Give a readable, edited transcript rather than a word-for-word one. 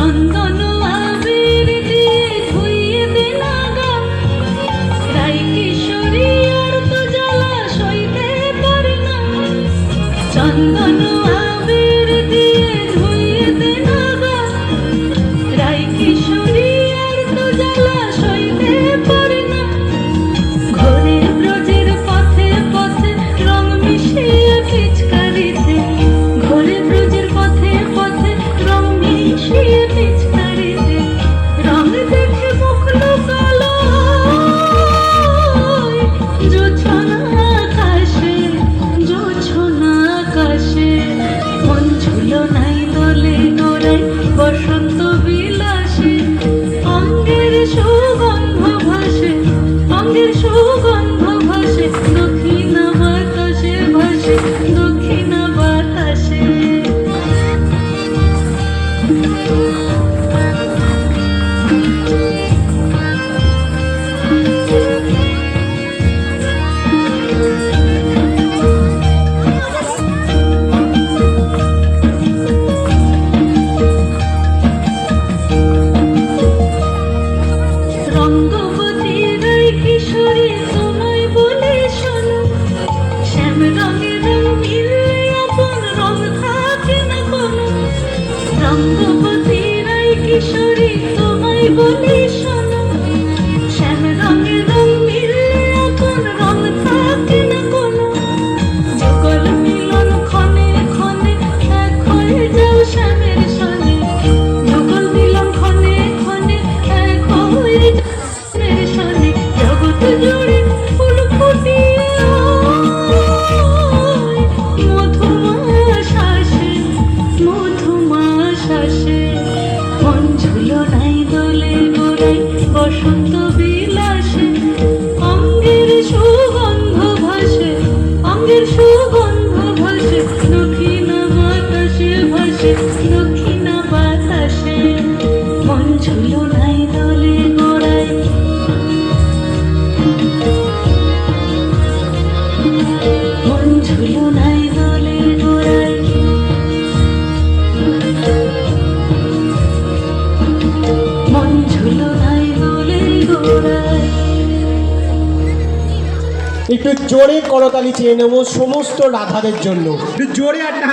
চন্দন আবির দিয়ে ধুইয়ে দে লাগা, রাই কিশোরী আর তো জ্বালা সইতে পারে না। চন্দন আবির দিয়ে ধুইয়ে দে লাগা, রাই কিশোরী আর তো জ্বালা সইতে পারে না। ঘোরে ব্রজের পথে পথে রং মিশিয়ে পিচকারিতে, ঘোরে ব্রজের পথে পথে রং মিশিয়ে পিচকারিতে, রং দেখে মুখ লুকালো জোছনা আকাশে, জোছনা আকাশে। মন ঝুলো নাই দোলে গোড়ায় বসন্ত বিলাসে, অঙ্গের সুগন্ধ ভাসে, অঙ্গের সুগন্ধ ভাসে, দক্ষিণা বাতাসে ভাসে, দক্ষিণা বাতাসে। রঙ্গবতী রাই কিশোরী তোমায় বলে শোনো, শ্যাম রঙের রং মিললে আপন রং থাকে না কোনো। রঙ্গবতী রাই কিশোরী তোমায় বলে শোনো, শ্যাম রঙের রং মিললে আপন রং থাকে না কোনো। যুগল মিলন ক্ষণে ক্ষণে এক হয়ে যাও শ্যামের সনে, যুগল মিলন ক্ষণে ক্ষণে এক হয়ে যাও শ্যামের সনে। জগৎ জুড়ে ফুল ফুটিয়ে মধুমাস আসে, মধুমাস আসে। মন ঝুলো নাই দোলে গোড়ায় বসন্ত বিলাসে, অঙ্গের সুগন্ধ ভাসে, অঙ্গের সুগন্ধ ভাসে, দক্ষিণা বাতাসে ভাসে, দক্ষিণা বাতাসে। মন ঝুলো নাই দোলে গোড়ায়, মন ঝুলো নাই দোলে গোড়ায়, মন ঝুলো নাই দোলে গোড়ায়। একটু জোরে করতালি চেয়ে নেব সমস্ত রাধাদের জন্য, একটু জোরে একটা